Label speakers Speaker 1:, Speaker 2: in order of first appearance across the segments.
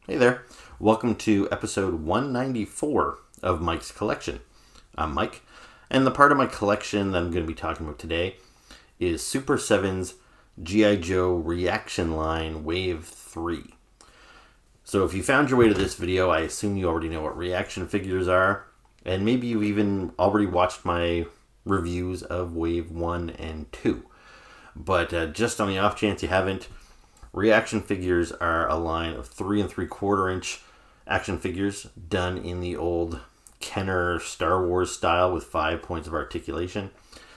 Speaker 1: Hey there. Welcome to episode 194 of Mike's Collection. I'm Mike, and the part of my collection that I'm going to be talking about today is Super7's G.I. Joe ReAction line Wave 3. So if you found your way to this video, I assume you already know what ReAction figures are, and maybe you even already watched my reviews of Wave 1 and 2. But just on the off chance you haven't, ReAction figures are a line of 3 3/4 inch action figures done in the old Kenner Star Wars style with 5 points of articulation.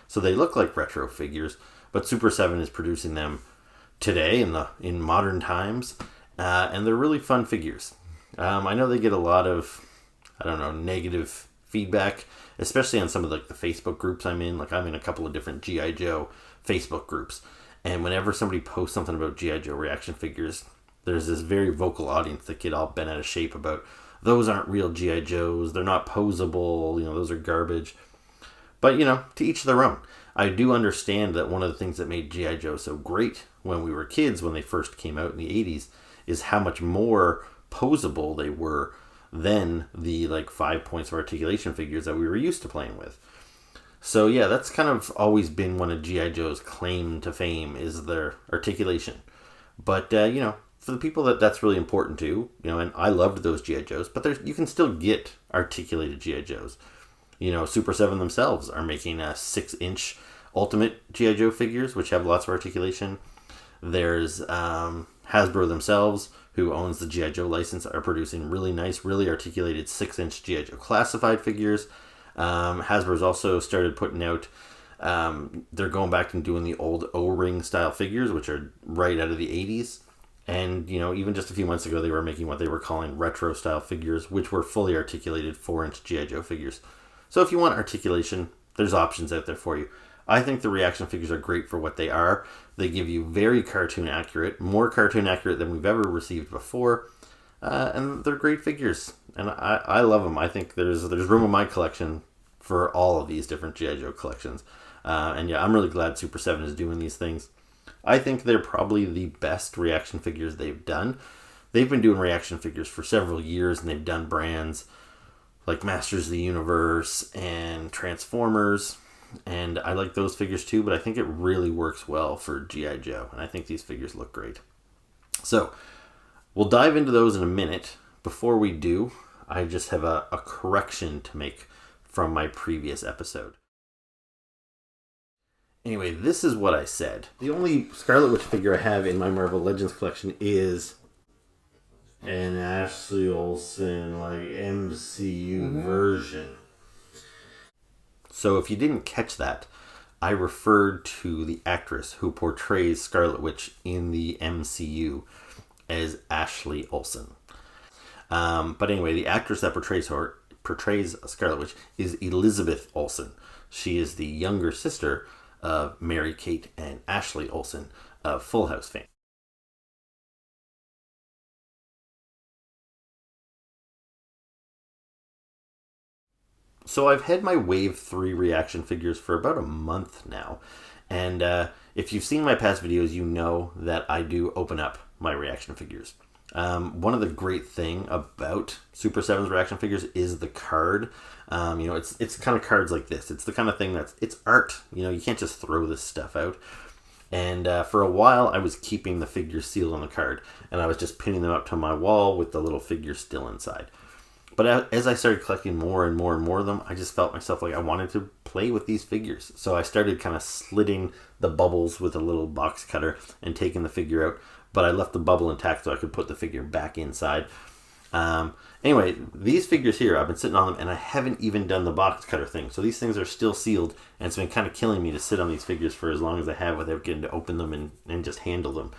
Speaker 1: So they look like retro figures, but Super 7 is producing them today in modern times, and they're really fun figures. I know they get a lot of, negative feedback, especially on some of the Facebook groups I'm in. Like I'm in a couple of different G.I. Joe Facebook groups. And whenever somebody posts something about G.I. Joe ReAction figures, there's this very vocal audience that get all bent out of shape about those aren't real G.I. Joes, they're not posable, those are garbage. But, to each their own. I do understand that one of the things that made G.I. Joe so great when we were kids, when they first came out in the 80s, is how much more posable they were than the 5 points of articulation figures that we were used to playing with. So yeah, that's kind of always been one of G.I. Joe's claim to fame is their articulation. But, for the people that's really important to, and I loved those G.I. Joes, but you can still get articulated G.I. Joes. Super 7 themselves are making 6-inch Ultimate G.I. Joe figures, which have lots of articulation. There's Hasbro themselves, who owns the G.I. Joe license, are producing really nice, really articulated 6-inch G.I. Joe classified figures. Hasbro's also started putting out, they're going back and doing the old O-ring style figures, which are right out of the 80s. And, even just a few months ago, they were making what they were calling retro style figures, which were fully articulated 4-inch G.I. Joe figures. So if you want articulation, there's options out there for you. I think the ReAction figures are great for what they are. They give you very cartoon accurate, more cartoon accurate than we've ever received before. And they're great figures, and I love them. I think there's room in my collection for all of these different G.I. Joe collections. And yeah, I'm really glad Super 7 is doing these things. I think they're probably the best ReAction figures they've done. They've been doing ReAction figures for several years, and they've done brands like Masters of the Universe and Transformers, and I like those figures too, but I think it really works well for G.I. Joe, and I think these figures look great. So, we'll dive into those in a minute. Before we do, I just have a correction to make from my previous episode. Anyway, this is what I said. The only Scarlet Witch figure I have in my Marvel Legends collection is an Ashley Olsen, MCU version. So if you didn't catch that, I referred to the actress who portrays Scarlet Witch in the MCU as Ashley Olsen. But anyway, the actress that portrays Scarlet Witch is Elizabeth Olsen. She is the younger sister of Mary Kate and Ashley Olsen of Full House fame. So I've had my Wave 3 ReAction figures for about a month now. And if you've seen my past videos, you know that I do open up my ReAction figures. One of the great thing about Super 7's ReAction figures is the card. It's kind of cards like this. It's the kind of thing it's art. You can't just throw this stuff out. And for a while, I was keeping the figures sealed on the card, and I was just pinning them up to my wall with the little figure still inside. But as I started collecting more and more and more of them, I just felt myself like I wanted to play with these figures. So I started kind of slitting the bubbles with a little box cutter and taking the figure out. But I left the bubble intact so I could put the figure back inside. Anyway, these figures here, I've been sitting on them, and I haven't even done the box cutter thing. So these things are still sealed, and it's been kind of killing me to sit on these figures for as long as I have without getting to open them and just handle them.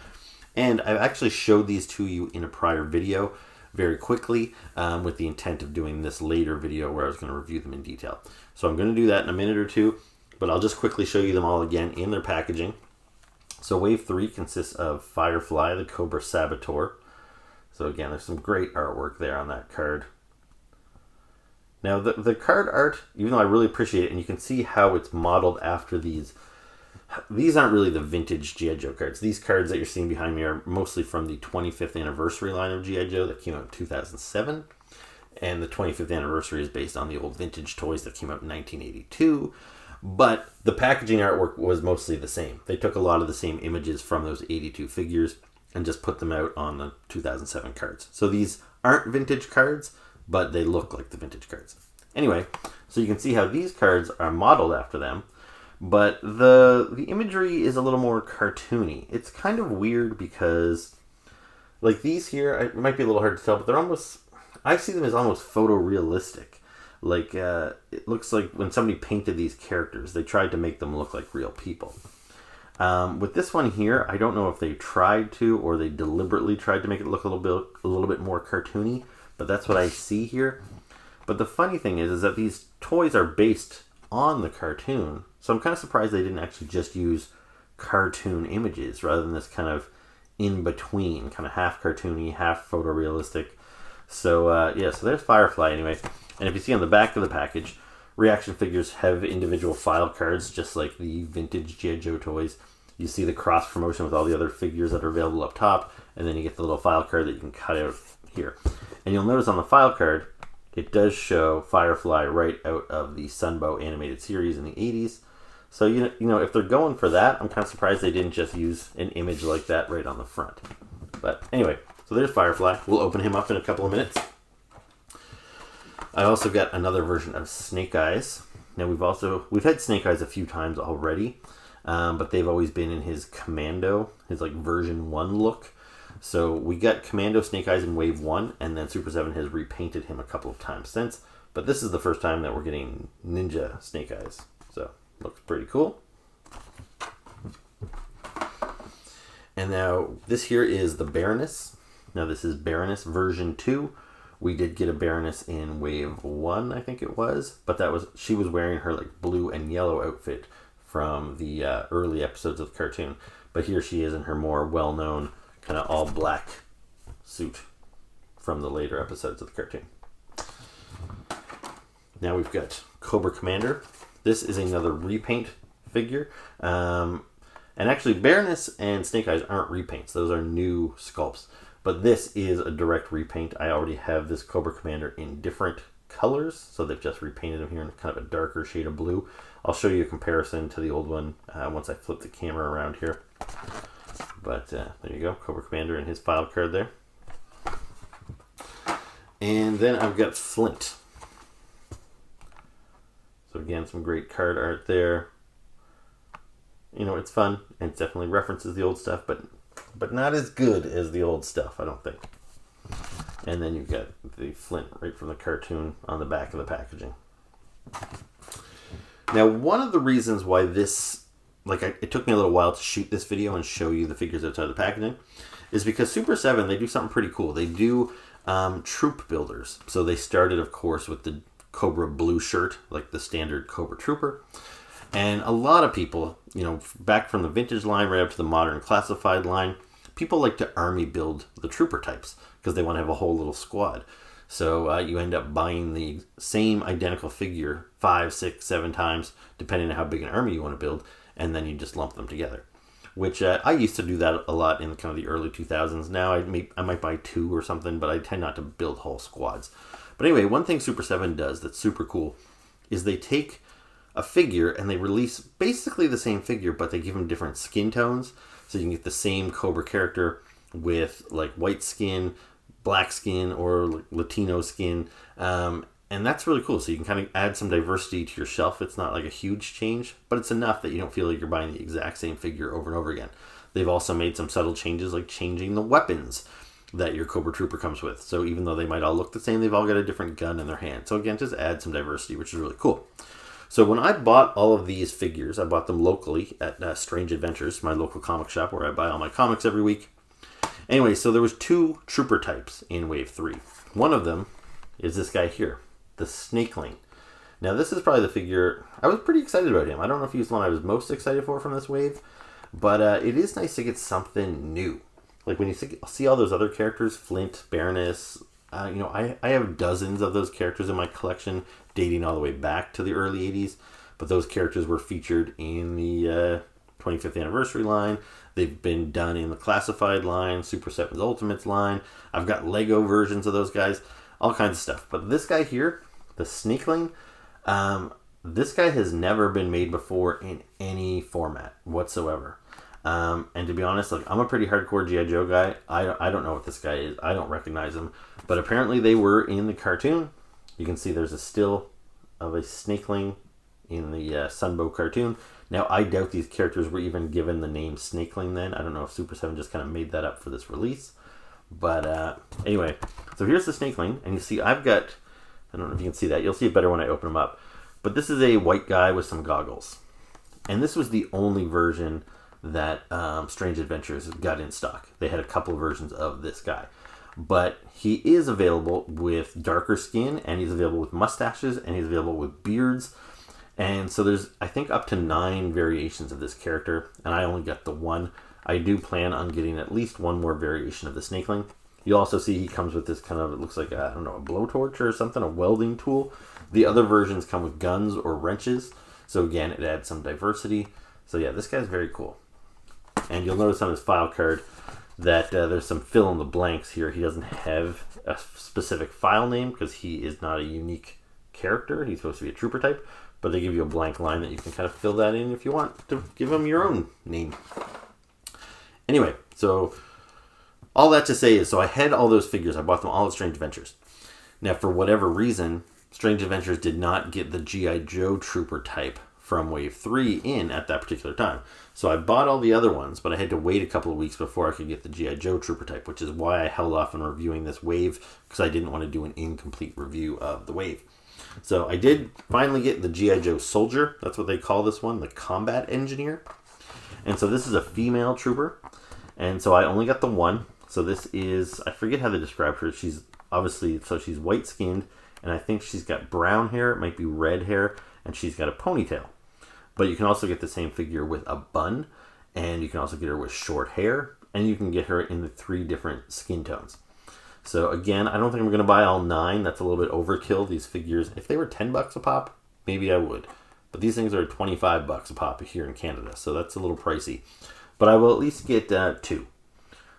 Speaker 1: And I've actually showed these to you in a prior video very quickly with the intent of doing this later video where I was going to review them in detail. So I'm going to do that in a minute or two, but I'll just quickly show you them all again in their packaging. So Wave 3 consists of Firefly, the Cobra Saboteur. So again, there's some great artwork there on that card. Now the card art, even though I really appreciate it, and you can see how it's modeled after these These aren't really the vintage G.I. Joe cards. These cards that you're seeing behind me are mostly from the 25th anniversary line of G.I. Joe that came out in 2007. And the 25th anniversary is based on the old vintage toys that came out in 1982. But the packaging artwork was mostly the same. They took a lot of the same images from those 82 figures and just put them out on the 2007 cards. So these aren't vintage cards, but they look like the vintage cards. Anyway, so you can see how these cards are modeled after them, but the imagery is a little more cartoony. It's kind of weird because, like these here, it might be a little hard to tell, but they're almost, I see them as almost photorealistic. Like, it looks like when somebody painted these characters, they tried to make them look like real people. With this one here, I don't know if they tried to or they deliberately tried to make it look a little bit more cartoony, but that's what I see here. But the funny thing is that these toys are based on the cartoon, so I'm kind of surprised they didn't actually just use cartoon images rather than this kind of in-between, kind of half cartoony, half photorealistic. So, yeah, so there's Firefly anyway. And if you see on the back of the package, ReAction figures have individual file cards, just like the vintage G.I. Joe toys. You see the cross promotion with all the other figures that are available up top, and then you get the little file card that you can cut out here. And you'll notice on the file card, it does show Firefly right out of the Sunbow animated series in the 80s. So, you know, if they're going for that, I'm kind of surprised they didn't just use an image like that right on the front. But anyway, so there's Firefly. We'll open him up in a couple of minutes. I also got another version of Snake Eyes. Now we've had Snake Eyes a few times already, but they've always been in his Commando, his like version 1 look. So we got Commando Snake Eyes in Wave 1, and then Super 7 has repainted him a couple of times since. But this is the first time that we're getting Ninja Snake Eyes. So, looks pretty cool. And now, this here is the Baroness. Now this is Baroness version 2. We did get a Baroness in Wave 1, I think it was. But she was wearing her like blue and yellow outfit from the early episodes of the cartoon. But here she is in her more well-known kind of all black suit from the later episodes of the cartoon. Now we've got Cobra Commander. This is another repaint figure. And actually Baroness and Snake Eyes aren't repaints. Those are new sculpts. But this is a direct repaint. I already have this Cobra Commander in different colors. So they've just repainted him here in kind of a darker shade of blue. I'll show you a comparison to the old one once I flip the camera around here. But there you go, Cobra Commander and his file card there. And then I've got Flint. So again, some great card art there. You know, it's fun, and it definitely references the old stuff, but not as good as the old stuff, I don't think. And then you've got the Flint right from the cartoon on the back of the packaging. Now, one of the reasons why this, it took me a little while to shoot this video and show you the figures outside the packaging, is because Super 7, they do something pretty cool. They do troop builders. So they started, of course, with the Cobra blue shirt, like the standard Cobra Trooper. And a lot of people, you know, back from the vintage line right up to the modern classified line, people like to army build the trooper types because they want to have a whole little squad. So you end up buying the same identical figure 5, 6, 7 times, depending on how big an army you want to build, and then you just lump them together. Which I used to do that a lot in kind of the early 2000s. Now I might buy 2 or something, but I tend not to build whole squads. But anyway, one thing Super 7 does that's super cool is they take a figure and they release basically the same figure, but they give them different skin tones. So you can get the same Cobra character with like white skin, black skin, or Latino skin. And that's really cool. So you can kind of add some diversity to your shelf. It's not like a huge change, but it's enough that you don't feel like you're buying the exact same figure over and over again. They've also made some subtle changes, like changing the weapons that your Cobra Trooper comes with. So even though they might all look the same, they've all got a different gun in their hand. So again, just add some diversity, which is really cool. So when I bought all of these figures, I bought them locally at Strange Adventures, my local comic shop where I buy all my comics every week. Anyway, so there was 2 trooper types in Wave 3. One of them is this guy here, the Snakeling. Now this is probably the figure, I was pretty excited about him. I don't know if he was the one I was most excited for from this wave, but it is nice to get something new. Like when you see all those other characters, Flint, Baroness, you know, I have dozens of those characters in my collection dating all the way back to the early 80s, but those characters were featured in the 25th anniversary line. They've been done in the classified line, Super 7's Ultimates line. I've got Lego versions of those guys, all kinds of stuff. But this guy here, the Snakeling, this guy has never been made before in any format whatsoever. And to be honest, like, I'm a pretty hardcore G.I. Joe guy. I don't know what this guy is. I don't recognize him. But apparently they were in the cartoon. You can see there's a still of a Snakeling in the Sunbow cartoon. Now, I doubt these characters were even given the name Snakeling then. I don't know if Super 7 just kind of made that up for this release. But anyway, so here's the Snakeling. And you see I've got, I don't know if you can see that. You'll see it better when I open them up. But this is a white guy with some goggles. And this was the only version that Strange Adventures got in stock. They had a couple of versions of this guy. But he is available with darker skin, and he's available with mustaches, and he's available with beards. And so there's, I think, up to 9 variations of this character, and I only got the one. I do plan on getting at least one more variation of the Snakeling. You'll also see he comes with this kind of, it looks like, I don't know, a blowtorch or something, a welding tool. The other versions come with guns or wrenches. So again, it adds some diversity. So yeah, this guy's very cool. And you'll notice on his file card that there's some fill in the blanks here. He doesn't have a specific file name because he is not a unique character. He's supposed to be a trooper type. But they give you a blank line that you can kind of fill that in if you want to give him your own name. Anyway, so all that to say is, so I had all those figures. I bought them all at Strange Adventures. Now, for whatever reason, Strange Adventures did not get the G.I. Joe Trooper type from Wave 3 in at that particular time. So I bought all the other ones, but I had to wait a couple of weeks before I could get the G.I. Joe Trooper type, which is why I held off on reviewing this wave, because I didn't want to do an incomplete review of the wave. So I did finally get the G.I. Joe Soldier. That's what they call this one, the Combat Engineer. And so this is a female trooper. And so I only got the one. So this is, I forget how they describe her. She's obviously, so she's white-skinned, and I think she's got brown hair. It might be red hair, and she's got a ponytail. But you can also get the same figure with a bun, and you can also get her with short hair, and you can get her in the 3 different skin tones. So again, I don't think I'm going to buy all 9. That's a little bit overkill. These figures, if they were $10 a pop, maybe I would. But these things are $25 a pop here in Canada, so that's a little pricey. But I will at least get 2.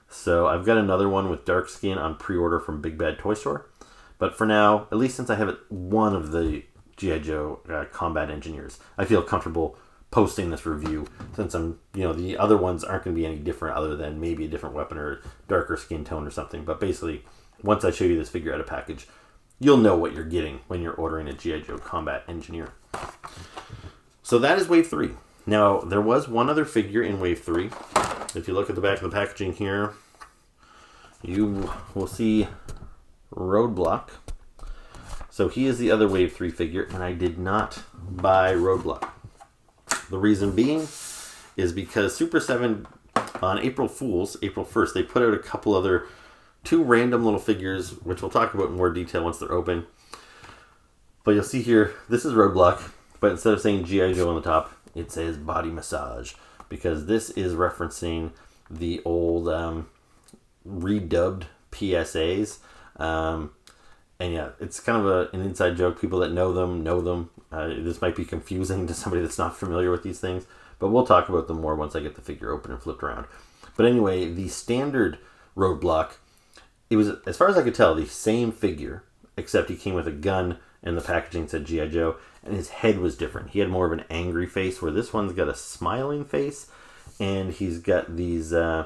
Speaker 1: So I've got another one with dark skin on pre-order from Big Bad Toy Store. But for now, at least since I have one of the G.I. Joe Combat Engineers, I feel comfortable posting this review, since the other ones aren't going to be any different other than maybe a different weapon or darker skin tone or something. But basically, once I show you this figure out of package, you'll know what you're getting when you're ordering a G.I. Joe Combat Engineer. So that is Wave 3. Now, there was one other figure in Wave 3. If you look at the back of the packaging here, you will see Roadblock. So he is the other Wave 3 figure, and I did not buy Roadblock. The reason being is because Super 7, on April Fool's, April 1st, they put out a couple other 2 random little figures, which we'll talk about in more detail once they're open. But you'll see here, this is Roadblock, but instead of saying G.I. Joe on the top, it says Body Massage, because this is referencing the old redubbed PSAs. And yeah, it's kind of an inside joke. People that know them. This might be confusing to somebody that's not familiar with these things, but we'll talk about them more once I get the figure open and flipped around. But anyway, the standard Roadblock, it was, as far as I could tell, the same figure, except he came with a gun and the packaging said G.I. Joe, and his head was different. He had more of an angry face, where this one's got a smiling face, and he's got these, I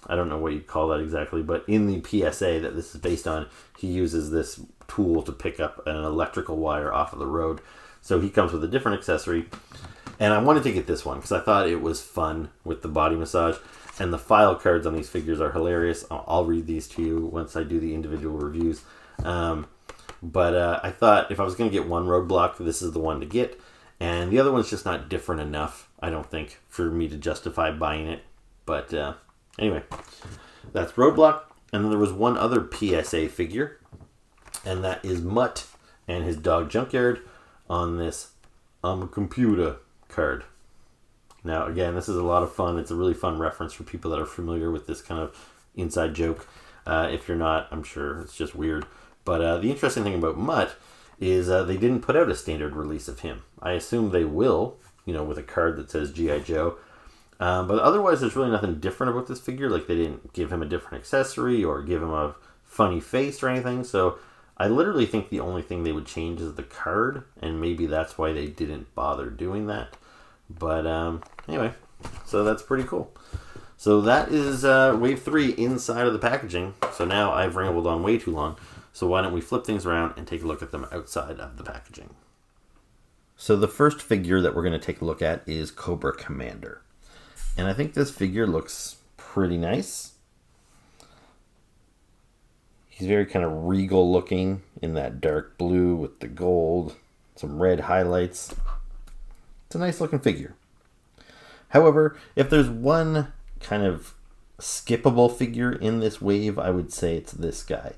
Speaker 1: don't know what you'd call that exactly, but in the PSA that this is based on, he uses this tool to pick up an electrical wire off of the road. So he comes with a different accessory. And I wanted to get this one because I thought it was fun with the body massage. And the file cards on these figures are hilarious. I'll read these to you once I do the individual reviews. But I thought if I was going to get one Roadblock, this is the one to get. And the other one's just not different enough, I don't think, for me to justify buying it. But anyway, that's Roadblock. And then there was one other PSA figure, and that is Mutt and his dog Junkyard on this I'm a computer card. Now, again, this is a lot of fun. It's a really fun reference for people that are familiar with this kind of inside joke. If you're not, I'm sure it's just weird. But the interesting thing about Mutt is they didn't put out a standard release of him. I assume they will, with a card that says G.I. Joe. But otherwise, there's really nothing different about this figure. Like, they didn't give him a different accessory or give him a funny face or anything. So I literally think the only thing they would change is the card, and maybe that's why they didn't bother doing that. But anyway, so that's pretty cool. So that is Wave 3 inside of the packaging. So now I've rambled on way too long. So why don't we flip things around and take a look at them outside of the packaging. So the first figure that we're going to take a look at is Cobra Commander. And I think this figure looks pretty nice. He's very kind of regal looking in that dark blue with the gold, some red highlights. It's a nice looking figure. However, if there's one kind of skippable figure in this wave, I would say it's this guy.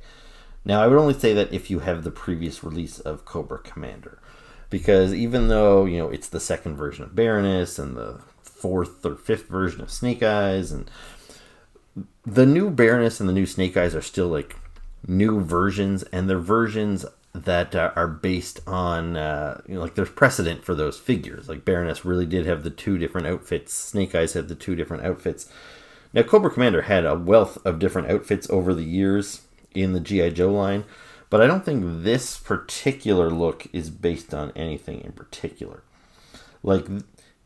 Speaker 1: Now, I would only say that if you have the previous release of Cobra Commander. Because even though, you know, it's the second version of Baroness and the fourth or fifth version of Snake Eyes, and the new Baroness and the new Snake Eyes are still like new versions, and they're versions that are based on, you know, like there's precedent for those figures. Like Baroness really did have the two different outfits. Snake Eyes had the two different outfits. Now, Cobra Commander had a wealth of different outfits over the years in the G.I. Joe line, but I don't think this particular look is based on anything in particular. Like,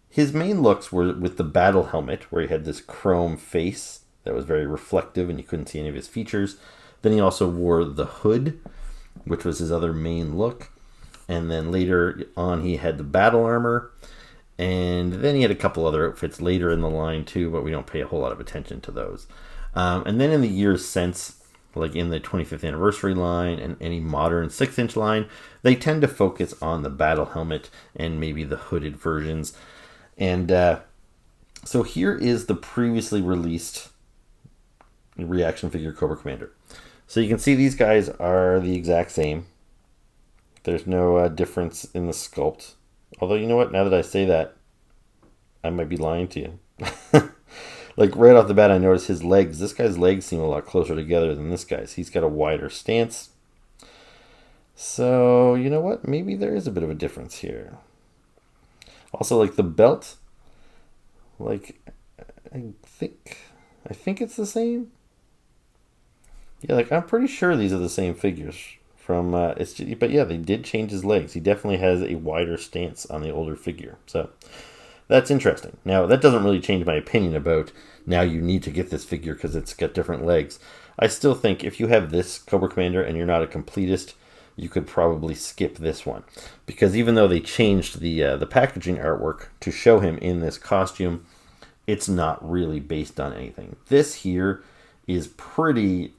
Speaker 1: his main looks were with the battle helmet, where he had this chrome face that was very reflective and you couldn't see any of his features. Then he also wore the hood, which was his other main look. And then later on he had the battle armor. And then he had a couple other outfits later in the line too, but we don't pay a whole lot of attention to those. And then in the years since, like in the 25th anniversary line and any modern 6-inch line, they tend to focus on the battle helmet and maybe the hooded versions. And so here is the previously released ReAction figure Cobra Commander. So you can see these guys are the exact same. There's no difference in the sculpt. Although, you know what? Now that I say that, I might be lying to you. Like, right off the bat, I noticed his legs. This guy's legs seem a lot closer together than this guy's. He's got a wider stance. So, you know what? Maybe there is a bit of a difference here. Also, like, the belt. Like, I think it's the same. Yeah, like, I'm pretty sure these are the same figures from, but yeah, they did change his legs. He definitely has a wider stance on the older figure. So, that's interesting. Now, that doesn't really change my opinion about now you need to get this figure because it's got different legs. I still think if you have this Cobra Commander and you're not a completist, you could probably skip this one. Because even though they changed the packaging artwork to show him in this costume, it's not really based on anything. This here is pretty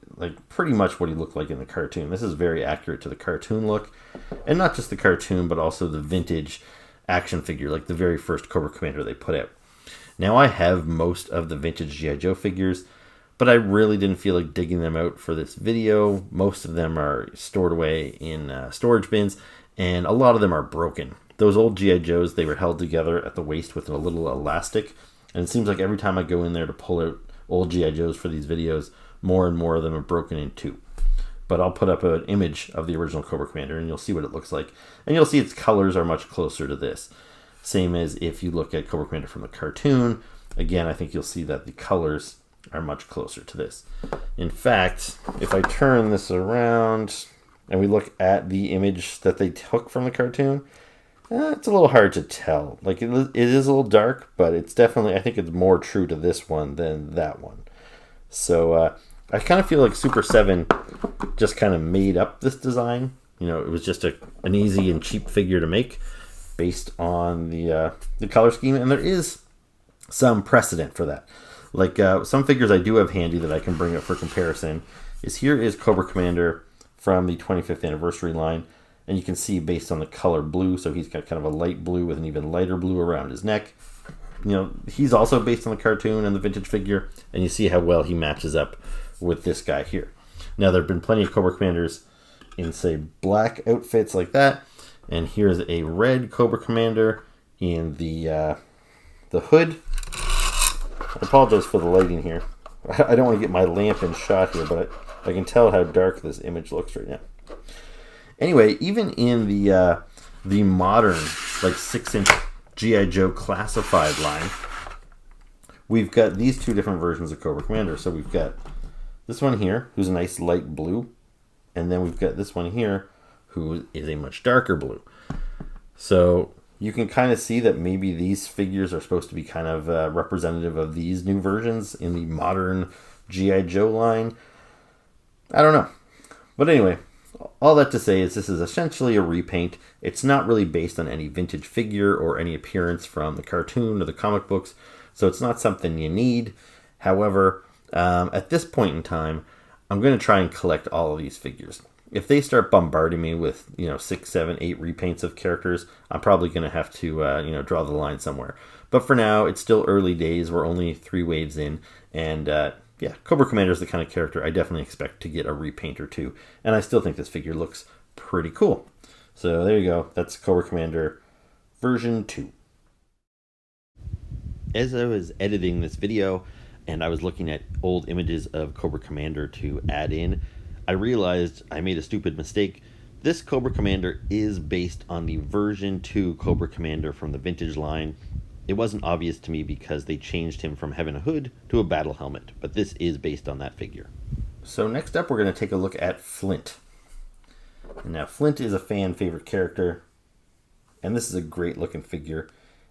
Speaker 1: much what he looked like in the cartoon. This is very accurate to the cartoon look. And not just the cartoon, but also the vintage action figure, like the very first Cobra Commander they put out. Now, I have most of the vintage G.I. Joe figures, but I really didn't feel like digging them out for this video. Most of them are stored away in storage bins, and a lot of them are broken. Those old G.I. Joes, they were held together at the waist with a little elastic, and it seems like every time I go in there to pull out old G.I. Joes for these videos, more and more of them are broken in two. But I'll put up an image of the original Cobra Commander and you'll see what it looks like. And you'll see its colors are much closer to this. Same as if you look at Cobra Commander from the cartoon. Again, I think you'll see that the colors are much closer to this. In fact, if I turn this around and we look at the image that they took from the cartoon, it's a little hard to tell. Like, it is a little dark, but it's definitely, I think it's more true to this one than that one. So, I kind of feel like Super 7 just kind of made up this design. You know, it was just an easy and cheap figure to make based on the color scheme. And there is some precedent for that. Like, some figures I do have handy that I can bring up for comparison here is Cobra Commander from the 25th anniversary line. And you can see based on the color blue, so he's got kind of a light blue with an even lighter blue around his neck. You know, he's also based on the cartoon and the vintage figure. And you see how well he matches up with this guy here. Now, there have been plenty of Cobra Commanders in, say, black outfits like that. And here's a red Cobra Commander in the hood. I apologize for the lighting here. I don't want to get my lamp in shot here, but I can tell how dark this image looks right now. Anyway, even in the modern, like 6-inch G.I. Joe classified line, we've got these two different versions of Cobra Commander. So we've got this one here, who's a nice light blue, and then we've got this one here, who is a much darker blue. So you can kind of see that maybe these figures are supposed to be kind of representative of these new versions in the modern G.I. Joe line. I don't know. But anyway, all that to say is this is essentially a repaint. It's not really based on any vintage figure or any appearance from the cartoon or the comic books, so it's not something you need. However, at this point in time, I'm going to try and collect all of these figures. If they start bombarding me with 6, 7, 8 repaints of characters, I'm probably going to have to draw the line somewhere. But for now, it's still early days. We're only 3 waves in, and yeah, Cobra Commander is the kind of character I definitely expect to get a repaint or two, and I still think this figure looks pretty cool. So there you go. That's Cobra Commander version 2. As I was editing this video and I was looking at old images of Cobra Commander to add in, I realized I made a stupid mistake. This Cobra Commander is based on the version 2 Cobra Commander from the vintage line. It wasn't obvious to me because they changed him from having a hood to a battle helmet, but this is based on that figure. So next up, we're going to take a look at Flint. And now Flint is a fan favorite character, and this is a great looking figure.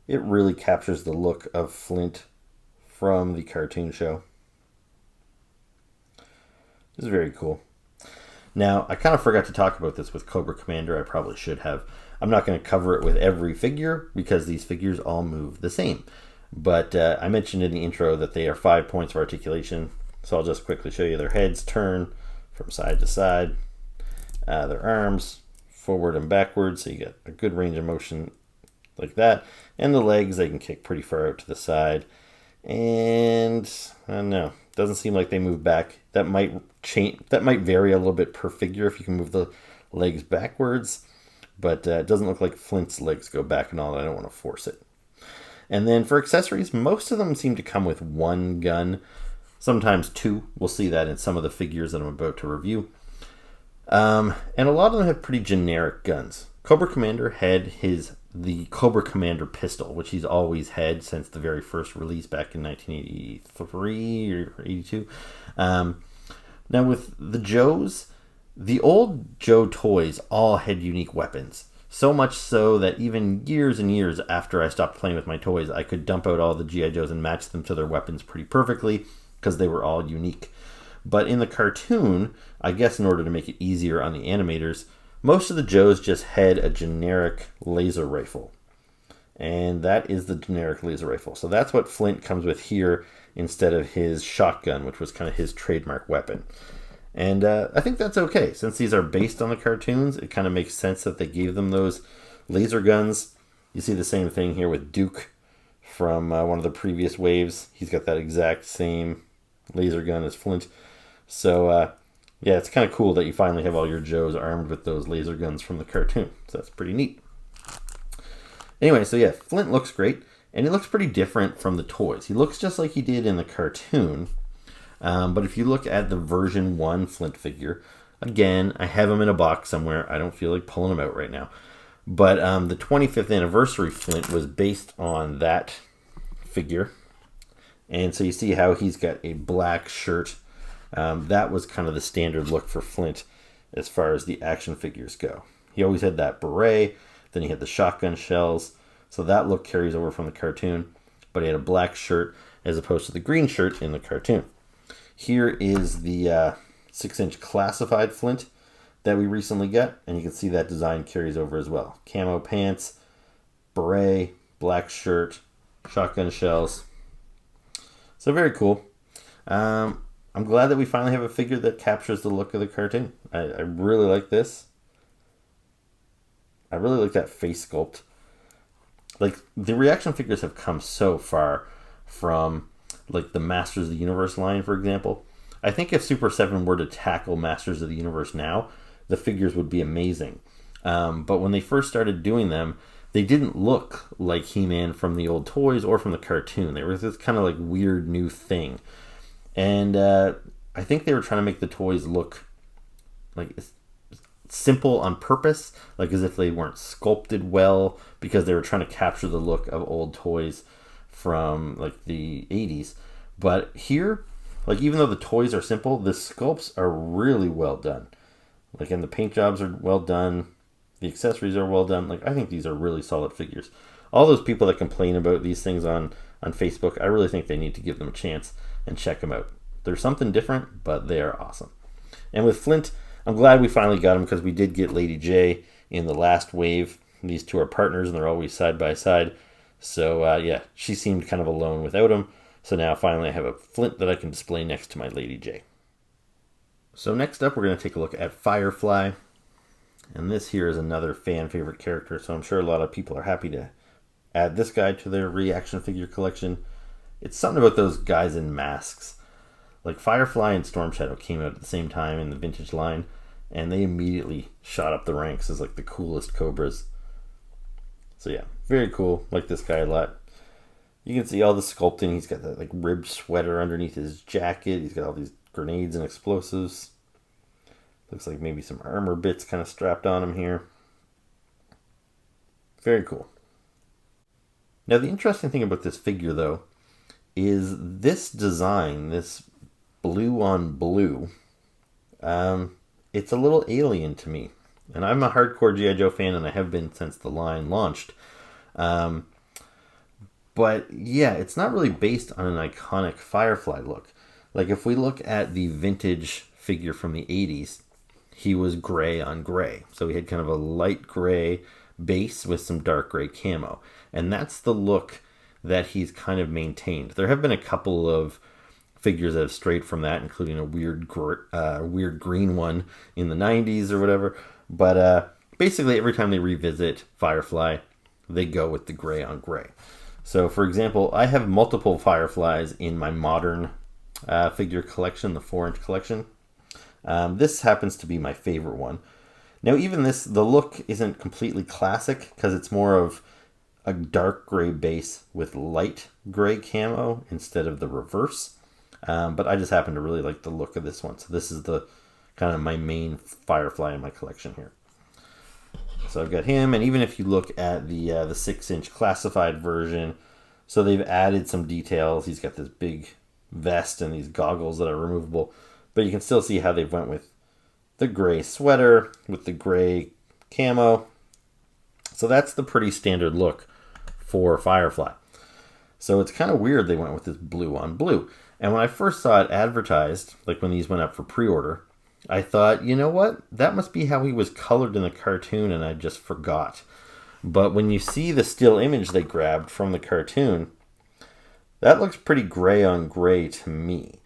Speaker 1: It really captures the look of Flint from the cartoon show. This is very cool. Now, I kind of forgot to talk about this with Cobra Commander. I probably should have. I'm not going to cover it with every figure because these figures all move the same. But I mentioned in the intro that they are 5 points of articulation. So I'll just quickly show you their heads turn from side to side. Their arms forward and backwards. So you get a good range of motion like that. And the legs, they can kick pretty far out to the side. And I don't know. Doesn't seem like they move back. That might change. That might vary a little bit per figure if you can move the legs backwards. But it doesn't look like Flint's legs go back and all. I don't want to force it. And then for accessories, most of them seem to come with 1 gun, sometimes 2. We'll see that in some of the figures that I'm about to review. And a lot of them have pretty generic guns. Cobra Commander had the Cobra Commander pistol, which he's always had since the very first release back in 1983 or 82. Now with the Joes, the old Joe toys all had unique weapons. So much so that even years and years after I stopped playing with my toys, I could dump out all the G.I. Joes and match them to their weapons pretty perfectly because they were all unique. But in the cartoon, I guess in order to make it easier on the animators, most of the Joes just had a generic laser rifle. And that is the generic laser rifle. So that's what Flint comes with here instead of his shotgun, which was kind of his trademark weapon. And I think that's okay. Since these are based on the cartoons, it kind of makes sense that they gave them those laser guns. You see the same thing here with Duke from one of the previous waves. He's got that exact same laser gun as Flint. So, yeah, it's kind of cool that you finally have all your Joes armed with those laser guns from the cartoon. So that's pretty neat. Anyway, so yeah, Flint looks great. And he looks pretty different from the toys. He looks just like he did in the cartoon. But if you look at the version 1 Flint figure, again, I have him in a box somewhere. I don't feel like pulling him out right now. But the 25th anniversary Flint was based on that figure. And so you see how he's got a black shirt. That was kind of the standard look for Flint as far as the action figures go. He always had that beret. Then he had the shotgun shells. So that look carries over from the cartoon. But he had a black shirt as opposed to the green shirt in the cartoon. Here is the 6-inch classified Flint that we recently got, and you can see that design carries over as well. Camo pants, beret, black shirt, shotgun shells. So very cool. I'm glad that we finally have a figure that captures the look of the cartoon. I really like this. I really like that face sculpt. Like, the ReAction figures have come so far from like the Masters of the Universe line, for example. I think if Super 7 were to tackle Masters of the Universe now, the figures would be amazing. But when they first started doing them, they didn't look like He-Man from the old toys or from the cartoon. They were this kind of like weird new thing. And I think they were trying to make the toys look like simple on purpose, like as if they weren't sculpted well, because they were trying to capture the look of old toys from like the 80s. But here, like even though the toys are simple, the sculpts are really well done. Like, and the paint jobs are well done. The accessories are well done. Like, I think these are really solid figures. All those people that complain about these things on Facebook, I really think they need to give them a chance and check them out. They're something different, but they are awesome. And with Flint, I'm glad we finally got him because we did get Lady J in the last wave. These two are partners and they're always side by side. So yeah, she seemed kind of alone without him. So now finally I have a Flint that I can display next to my Lady J. So next up we're going to take a look at Firefly. And this here is another fan favorite character. So I'm sure a lot of people are happy to add this guy to their ReAction figure collection. It's something about those guys in masks. Like Firefly and Storm Shadow came out at the same time in the vintage line, and they immediately shot up the ranks as like the coolest Cobras. So yeah, very cool. Like this guy a lot. You can see all the sculpting. He's got that like ribbed sweater underneath his jacket. He's got all these grenades and explosives. Looks like maybe some armor bits kind of strapped on him here. Very cool. Now the interesting thing about this figure though is this design, this blue on blue, it's a little alien to me. And I'm a hardcore G.I. Joe fan, and I have been since the line launched. But yeah, it's not really based on an iconic Firefly look. Like if we look at the vintage figure from the 80s, he was gray on gray. So he had kind of a light gray base with some dark gray camo. And that's the look that he's kind of maintained. There have been a couple of figures that have strayed from that, including a weird green one in the 90s or whatever. But basically every time they revisit Firefly, they go with the gray on gray. So for example, I have multiple Fireflies in my modern figure collection, the 4-inch collection. This happens to be my favorite one. Now even this, the look isn't completely classic because it's more of a dark gray base with light gray camo instead of the reverse. But I just happen to really like the look of this one. So this is the kind of my main Firefly in my collection here. So I've got him, and even if you look at the 6-inch classified version, so they've added some details. He's got this big vest and these goggles that are removable, but you can still see how they went with the gray sweater with the gray camo. So that's the pretty standard look for Firefly. So it's kind of weird they went with this blue on blue. And when I first saw it advertised, like when these went up for pre-order, I thought, you know what? That must be how he was colored in the cartoon, and I just forgot. But when you see the still image they grabbed from the cartoon, that looks pretty gray on gray to me.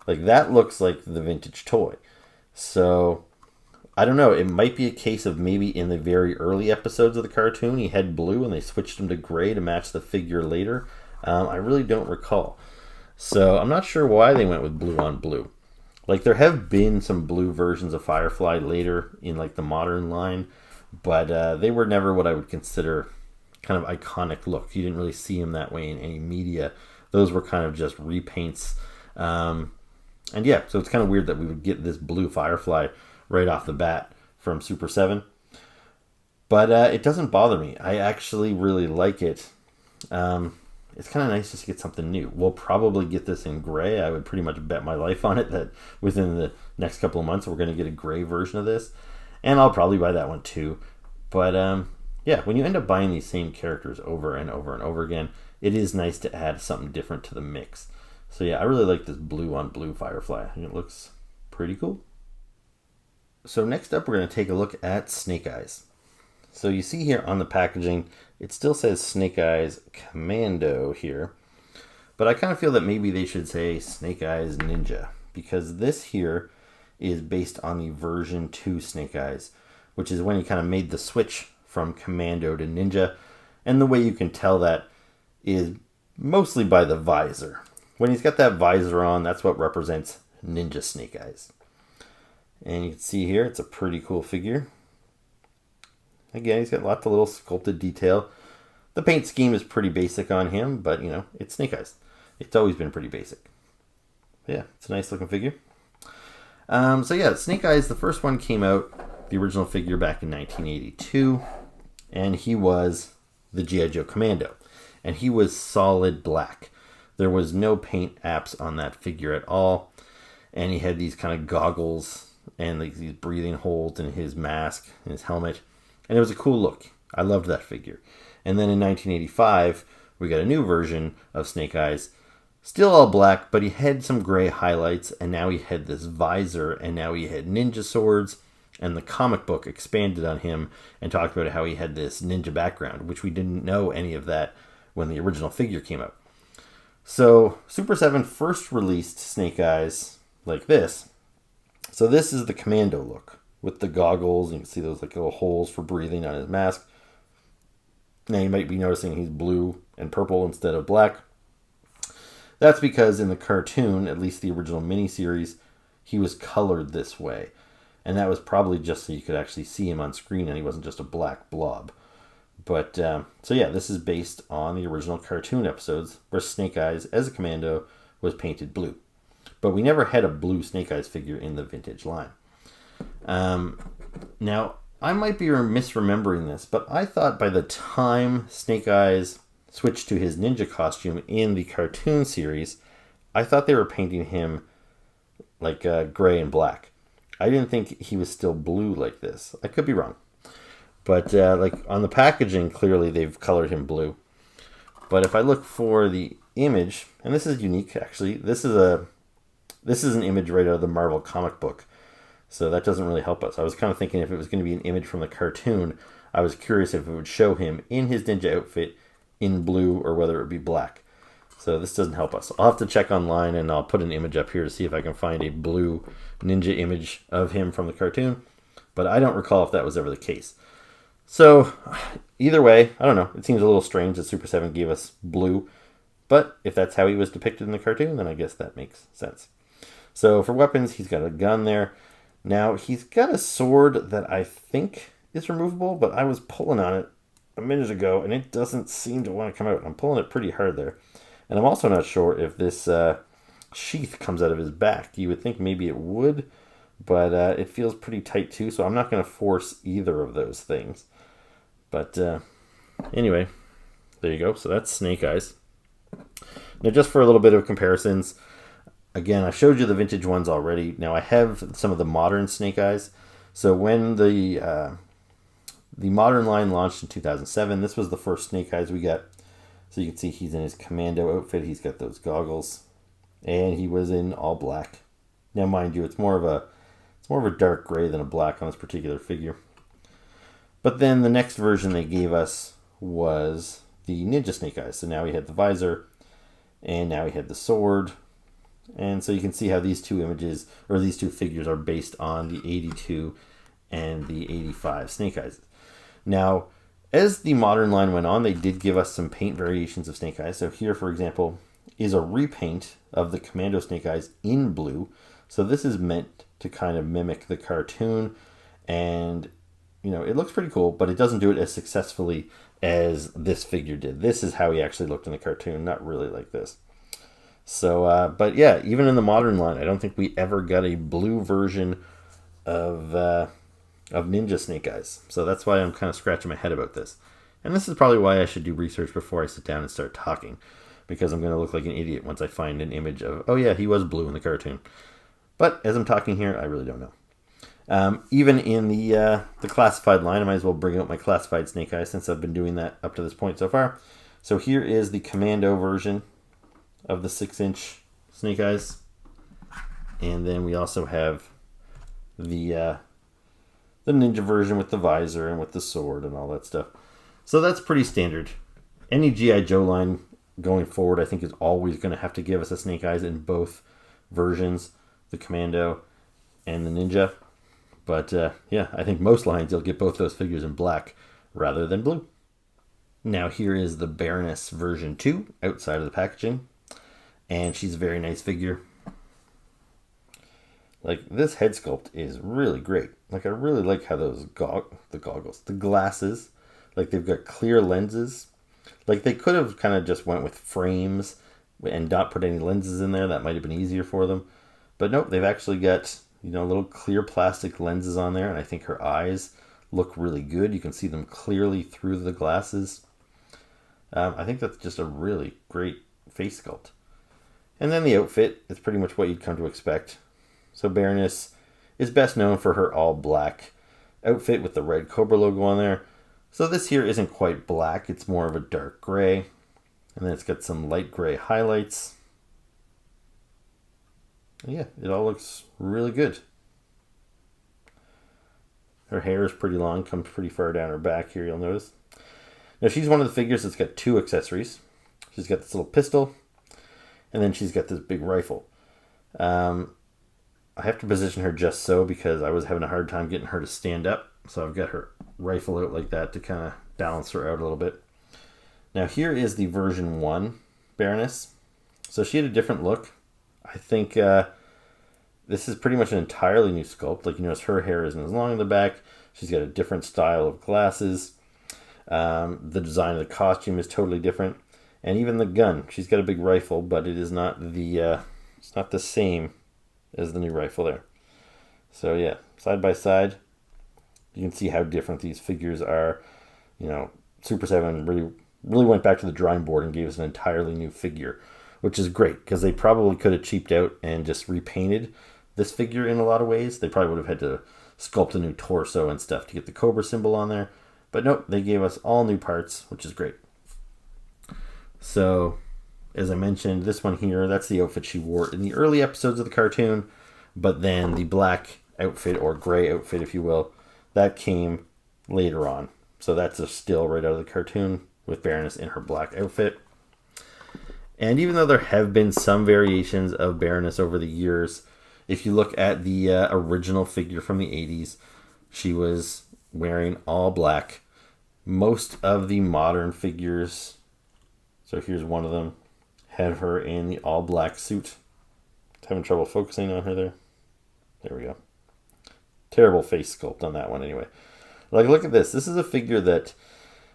Speaker 1: Like that looks like the vintage toy. So I don't know. It might be a case of maybe in the very early episodes of the cartoon he had blue and they switched him to gray to match the figure later. I really don't recall. So I'm not sure why they went with blue on blue. Like there have been some blue versions of Firefly later in like the modern line, but they were never what I would consider kind of iconic look. You didn't really see him that way in any media. Those were kind of just repaints. And yeah, so it's kind of weird that we would get this blue Firefly right off the bat from Super 7. But it doesn't bother me. I actually really like it. It's kind of nice just to get something new. We'll probably get this in gray. I would pretty much bet my life on it that within the next couple of months we're going to get a gray version of this. And I'll probably buy that one too. But yeah, when you end up buying these same characters over and over and over again, it is nice to add something different to the mix. So yeah, I really like this blue on blue Firefly. I think it looks pretty cool. So next up we're going to take a look at Snake Eyes. So you see here on the packaging, it still says Snake Eyes Commando here. But I kind of feel that maybe they should say Snake Eyes Ninja, because this here is based on the version 2 Snake Eyes, which is when he kind of made the switch from Commando to Ninja. And the way you can tell that is mostly by the visor. When he's got that visor on, that's what represents Ninja Snake Eyes. And you can see here, it's a pretty cool figure. Again, he's got lots of little sculpted detail. The paint scheme is pretty basic on him, but, you know, it's Snake Eyes. It's always been pretty basic. But yeah, it's a nice looking figure. So yeah, Snake Eyes, the first one came out, the original figure, back in 1982. And he was the G.I. Joe Commando. and he was solid black. There was no paint apps on that figure at all, and he had these kind of goggles and like these breathing holes in his mask and his helmet, and it was a cool look. I loved that figure. And then in 1985, we got a new version of Snake Eyes, still all black, but he had some gray highlights, and now he had this visor, and now he had ninja swords, and the comic book expanded on him and talked about how he had this ninja background, which we didn't know any of that when the original figure came out. So Super 7 first released Snake Eyes like this. So this is the commando look with the goggles. You can see those like little holes for breathing on his mask. Now you might be noticing he's blue and purple instead of black. That's because in the cartoon, at least the original miniseries, he was colored this way. And that was probably just so you could actually see him on screen and he wasn't just a black blob. But, so yeah, this is based on the original cartoon episodes where Snake Eyes, as a commando, was painted blue. But we never had a blue Snake Eyes figure in the vintage line. Now, I might be misremembering this, but I thought by the time Snake Eyes switched to his ninja costume in the cartoon series, I thought they were painting him like gray and black. I didn't think he was still blue like this. I could be wrong. But like on the packaging, clearly they've colored him blue. But if I look for the image, and this is unique actually, this is an image right out of the Marvel comic book. So that doesn't really help us. I was kind of thinking if it was going to be an image from the cartoon, I was curious if it would show him in his ninja outfit in blue or whether it would be black. So this doesn't help us. I'll have to check online and I'll put an image up here to see if I can find a blue ninja image of him from the cartoon. But I don't recall if that was ever the case. So either way, I don't know. It seems a little strange that Super 7 gave us blue. But if that's how he was depicted in the cartoon, then I guess that makes sense. So for weapons, he's got a gun there. Now, he's got a sword that I think is removable, but I was pulling on it a minute ago, and it doesn't seem to want to come out. I'm pulling it pretty hard there. And I'm also not sure if this sheath comes out of his back. You would think maybe it would, but it feels pretty tight too, so I'm not going to force either of those things. But anyway, there you go. So that's Snake Eyes. Now, just for a little bit of comparisons, again, I showed you the vintage ones already. Now, I have some of the modern Snake Eyes. So when the modern line launched in 2007, this was the first Snake Eyes we got. So you can see he's in his commando outfit. He's got those goggles, and he was in all black. Now, mind you, it's more of a dark gray than a black on this particular figure. But then the next version they gave us was the Ninja Snake Eyes. So now he had the visor, and now he had the sword. And so you can see how these two images, or these two figures, are based on the 82 and the 85 Snake Eyes. Now, as the modern line went on, they did give us some paint variations of Snake Eyes. So here, for example, is a repaint of the Commando Snake Eyes in blue. So this is meant to kind of mimic the cartoon. And, you know, it looks pretty cool, but it doesn't do it as successfully as this figure did. This is how he actually looked in the cartoon, not really like this. So, but yeah, even in the modern line, I don't think we ever got a blue version of Ninja Snake Eyes. So that's why I'm kind of scratching my head about this. And this is probably why I should do research before I sit down and start talking. Because I'm going to look like an idiot once I find an image of, oh yeah, he was blue in the cartoon. But as I'm talking here, I really don't know. Even in the classified line, I might as well bring out my classified Snake Eyes since I've been doing that up to this point so far. So here is the Commando version of the 6-inch Snake Eyes. And then we also have the ninja version with the visor and with the sword and all that stuff. So that's pretty standard. Any G.I. Joe line going forward, I think, is always going to have to give us a Snake Eyes in both versions, the Commando and the Ninja. But yeah, I think most lines you'll get both those figures in black rather than blue. Now here is the Baroness version 2 outside of the packaging. And she's a very nice figure. Like, this head sculpt is really great. Like, I really like how those the glasses, like, they've got clear lenses. Like, they could have kind of just went with frames and not put any lenses in there. That might have been easier for them. But nope, they've actually got, you know, little clear plastic lenses on there. And I think her eyes look really good. You can see them clearly through the glasses. I think that's just a really great face sculpt. And then the outfit is pretty much what you'd come to expect. So Baroness is best known for her all black outfit with the red Cobra logo on there. So this here isn't quite black, it's more of a dark gray. And then it's got some light gray highlights. Yeah, it all looks really good. Her hair is pretty long, comes pretty far down her back here, you'll notice. Now she's one of the figures that's got two accessories. She's got this little pistol, and then she's got this big rifle. I have to position her just so because I was having a hard time getting her to stand up. So I've got her rifle out like that to kind of balance her out a little bit. Now here is the version 1 Baroness. So she had a different look. I think this is pretty much an entirely new sculpt. Like you notice her hair isn't as long in the back. She's got a different style of glasses. The design of the costume is totally different. And even the gun. She's got a big rifle, but it is not it's not the same as the new rifle there. So yeah, side by side, you can see how different these figures are. You know, Super 7 really went back to the drawing board and gave us an entirely new figure, which is great because they probably could have cheaped out and just repainted this figure in a lot of ways. They probably would have had to sculpt a new torso and stuff to get the Cobra symbol on there. But nope, they gave us all new parts, which is great. So, as I mentioned, this one here, that's the outfit she wore in the early episodes of the cartoon. But then the black outfit, or gray outfit, if you will, that came later on. So that's a still right out of the cartoon with Baroness in her black outfit. And even though there have been some variations of Baroness over the years, if you look at the original figure from the 80s, she was wearing all black. Most of the modern figures, so here's one of them, had her in the all black suit. Having trouble focusing on her there. There we go. Terrible face sculpt on that one anyway. Like, look at this. This is a figure that,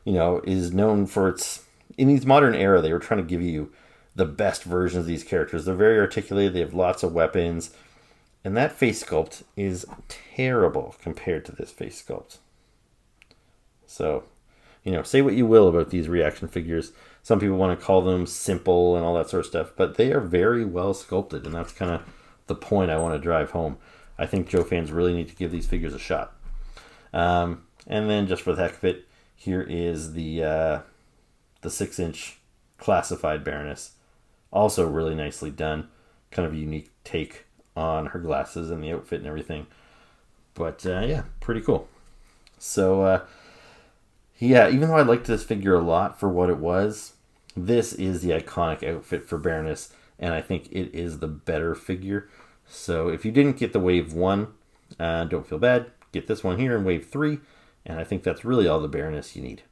Speaker 1: you know, is known for its... In these modern era, they were trying to give you the best versions of these characters. They're very articulated. They have lots of weapons. And that face sculpt is terrible compared to this face sculpt. So, you know, say what you will about these ReAction figures. Some people want to call them simple and all that sort of stuff. But they are very well sculpted. And that's kind of the point I want to drive home. I think Joe fans really need to give these figures a shot. And then just for the heck of it, here is the 6-inch classified Baroness. Also really nicely done. Kind of a unique take on her glasses and the outfit and everything. But yeah, pretty cool. So yeah, even though I liked this figure a lot for what it was, this is the iconic outfit for Baroness. And I think it is the better figure. So if you didn't get the Wave 1, don't feel bad. Get this one here in Wave 3. And I think that's really all the Baroness you need.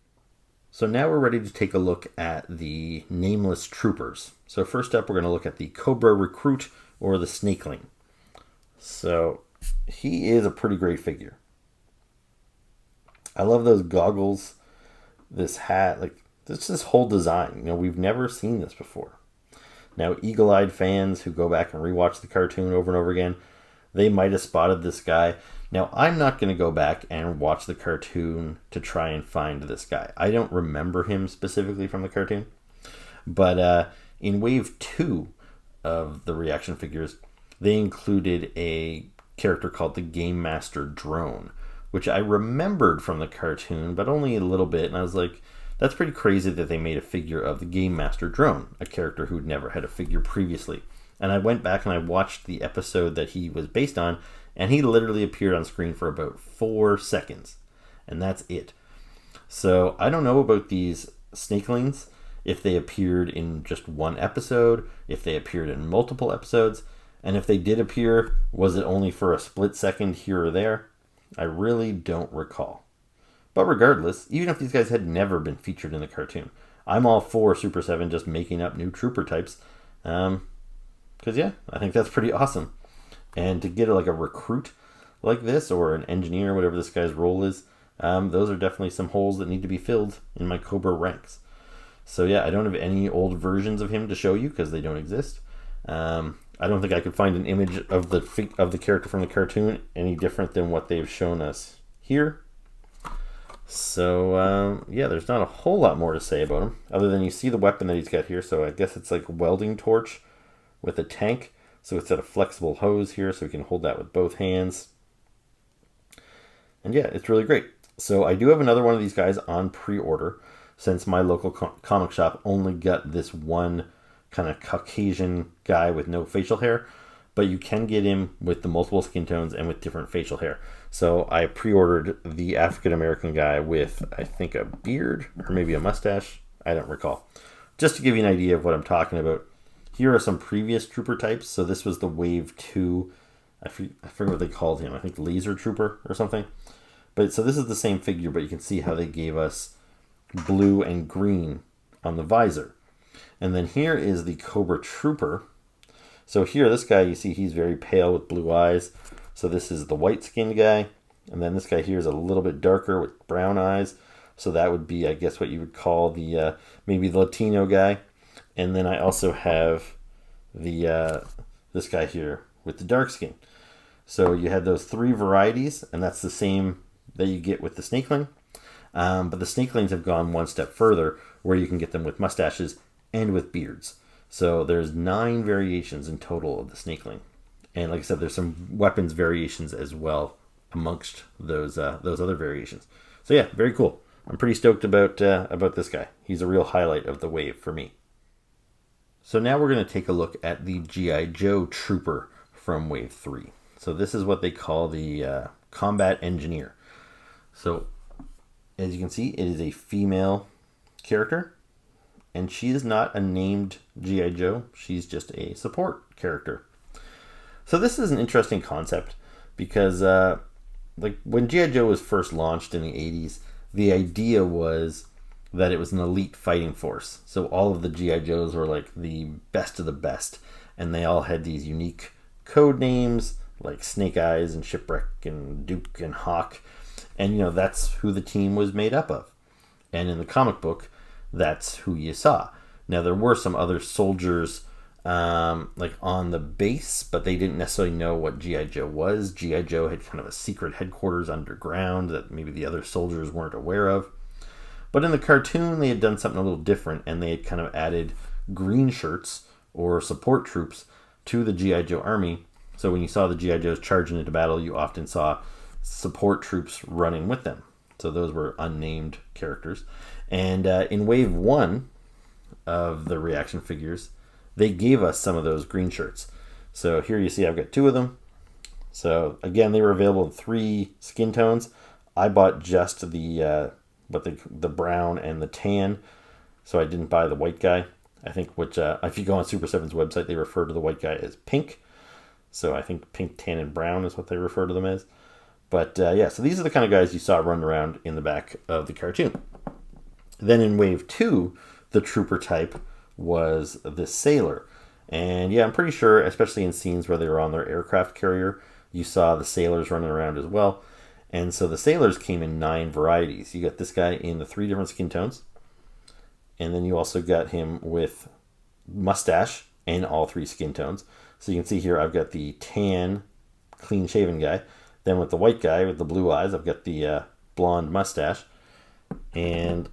Speaker 1: So now we're ready to take a look at the Nameless Troopers. So first up, we're going to look at the Cobra Recruit, or the Snakeling. So he is a pretty great figure. I love those goggles, this hat, like this whole design. You know, we've never seen this before. Now, eagle-eyed fans who go back and rewatch the cartoon over and over again, they might have spotted this guy. Now, I'm not going to go back and watch the cartoon to try and find this guy. I don't remember him specifically from the cartoon. But in Wave 2 of the ReAction figures, they included a character called the Game Master Drone, which I remembered from the cartoon, but only a little bit. And I was like, that's pretty crazy that they made a figure of the Game Master Drone, a character who'd never had a figure previously. And I went back and I watched the episode that he was based on, and he literally appeared on screen for about 4 seconds. And that's it. So I don't know about these Snakelings, if they appeared in just one episode, if they appeared in multiple episodes, and if they did appear, was it only for a split second here or there? I really don't recall. But regardless, even if these guys had never been featured in the cartoon, I'm all for Super 7 just making up new trooper types. Because yeah, I think that's pretty awesome. And to get like a recruit like this, or an engineer, whatever this guy's role is, those are definitely some holes that need to be filled in my Cobra ranks. So yeah, I don't have any old versions of him to show you because they don't exist. I don't think I could find an image of the character from the cartoon any different than what they've shown us here. So, yeah, there's not a whole lot more to say about him, other than you see the weapon that he's got here. So I guess it's like a welding torch with a tank. So it's got a flexible hose here, so we can hold that with both hands. And yeah, it's really great. So I do have another one of these guys on pre-order, since my local comic shop only got this one kind of Caucasian guy with no facial hair. But you can get him with the multiple skin tones and with different facial hair. So I pre-ordered the African-American guy with, I think, a beard or maybe a mustache. I don't recall. Just to give you an idea of what I'm talking about, here are some previous trooper types. So this was the Wave 2, I forget what they called him. I think Laser Trooper or something. But so this is the same figure, but you can see how they gave us blue and green on the visor. And then here is the Cobra Trooper. So here, this guy, you see he's very pale with blue eyes. So this is the white-skinned guy. And then this guy here is a little bit darker with brown eyes. So that would be, I guess, what you would call the maybe the Latino guy. And then I also have the this guy here with the dark skin. So you had those three varieties, and that's the same that you get with the snakeling. But the snakelings have gone one step further, where you can get them with mustaches and with beards. So there's 9 variations in total of the snakeling. And like I said, there's some weapons variations as well amongst those other variations. So yeah, very cool. I'm pretty stoked about this guy. He's a real highlight of the wave for me. So now we're going to take a look at the G.I. Joe Trooper from Wave 3. So this is what they call the Combat Engineer. So as you can see, it is a female character. And she is not a named G.I. Joe. She's just a support character. So this is an interesting concept because like when G.I. Joe was first launched in the 80s, the idea was that it was an elite fighting force. So all of the G.I. Joes were like the best of the best. And they all had these unique code names like Snake Eyes and Shipwreck and Duke and Hawk. And, you know, that's who the team was made up of. And in the comic book, that's who you saw. Now, there were some other soldiers like on the base, but they didn't necessarily know what G.I. Joe was. G.I. Joe had kind of a secret headquarters underground that maybe the other soldiers weren't aware of. But in the cartoon, they had done something a little different, and they had kind of added green shirts or support troops to the G.I. Joe army. So when you saw the G.I. Joes charging into battle, you often saw support troops running with them. So those were unnamed characters. And in Wave 1 of the ReAction figures, they gave us some of those green shirts. So here you see I've got 2 of them. So again, they were available in 3 skin tones. I bought just the brown and the tan. So I didn't buy the white guy. I think which if you go on Super7's website, they refer to the white guy as pink. So I think pink, tan, and brown is what they refer to them as. But yeah, so these are the kind of guys you saw running around in the back of the cartoon. Then in Wave 2, the trooper type was the sailor. And yeah, I'm pretty sure, especially in scenes where they were on their aircraft carrier, you saw the sailors running around as well. And so the sailors came in 9 varieties. You got this guy in the 3 different skin tones. And then you also got him with mustache and all 3 skin tones. So you can see here I've got the tan, clean-shaven guy. Then with the white guy with the blue eyes, I've got the blonde mustache. And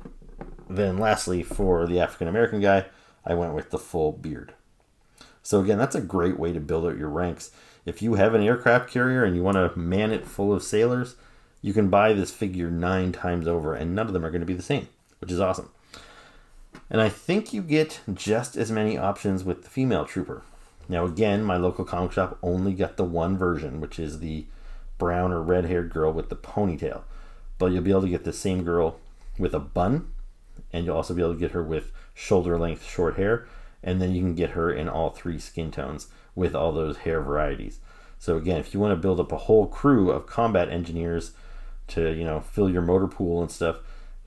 Speaker 1: then lastly, for the African-American guy, I went with the full beard. So again, that's a great way to build out your ranks. If you have an aircraft carrier and you want to man it full of sailors, you can buy this figure 9 times over, and none of them are going to be the same, which is awesome. And I think you get just as many options with the female trooper. Now again, my local comic shop only got the one version, which is the brown or red-haired girl with the ponytail. But you'll be able to get the same girl with a bun, and you'll also be able to get her with shoulder-length short hair, and then you can get her in all 3 skin tones with all those hair varieties. So again, if you want to build up a whole crew of combat engineers to, you know, fill your motor pool and stuff,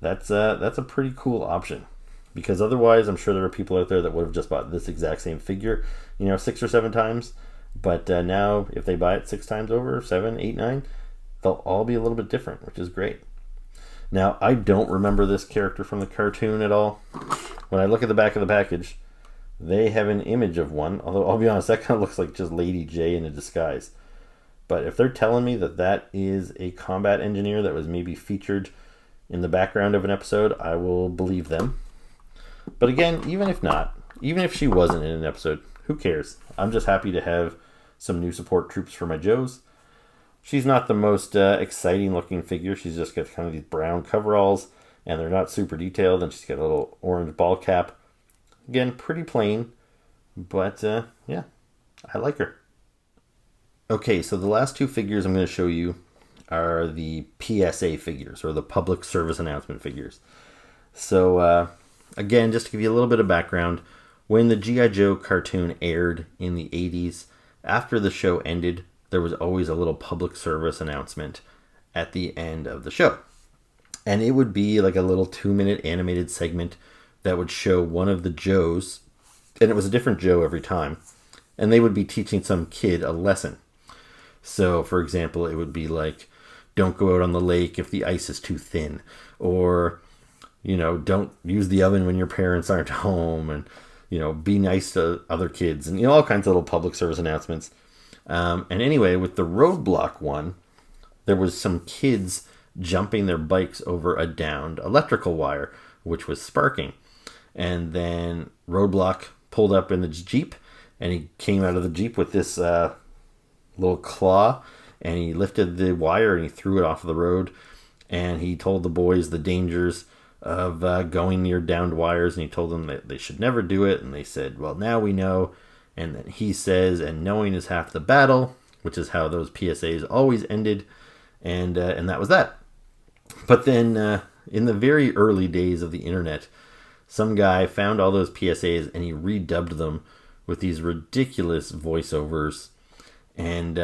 Speaker 1: that's a pretty cool option. Because otherwise, I'm sure there are people out there that would have just bought this exact same figure, you know, 6 or 7 times. But now, if they buy it 6 times over, 7, 8, 9, they'll all be a little bit different, which is great. Now, I don't remember this character from the cartoon at all. When I look at the back of the package, they have an image of one. Although, I'll be honest, that kind of looks like just Lady J in a disguise. But if they're telling me that that is a combat engineer that was maybe featured in the background of an episode, I will believe them. But again, even if not, even if she wasn't in an episode, who cares? I'm just happy to have some new support troops for my Joes. She's not the most exciting looking figure. She's just got kind of these brown coveralls, and they're not super detailed, and she's got a little orange ball cap. Again, pretty plain, but yeah, I like her. Okay, so the last two figures I'm going to show you are the PSA figures, or the Public Service Announcement figures. So, again, just to give you a little bit of background, when the G.I. Joe cartoon aired in the 80s, after the show ended, there was always a little public service announcement at the end of the show. And it would be like a little 2-minute animated segment that would show one of the Joes, and it was a different Joe every time, and they would be teaching some kid a lesson. So, for example, it would be like, don't go out on the lake if the ice is too thin, or, don't use the oven when your parents aren't home, and, be nice to other kids, and, all kinds of little public service announcements. And anyway, with the Roadblock one, there was some kids jumping their bikes over a downed electrical wire, which was sparking. And then Roadblock pulled up in the Jeep, and he came out of the Jeep with this little claw, and he lifted the wire and he threw it off the road, and he told the boys the dangers of going near downed wires, and he told them that they should never do it, and they said, well, now we know. And then he says, and knowing is half the battle, which is how those PSAs always ended, and that was that. But then in the very early days of the internet, some guy found all those PSAs and he redubbed them with these ridiculous voiceovers. And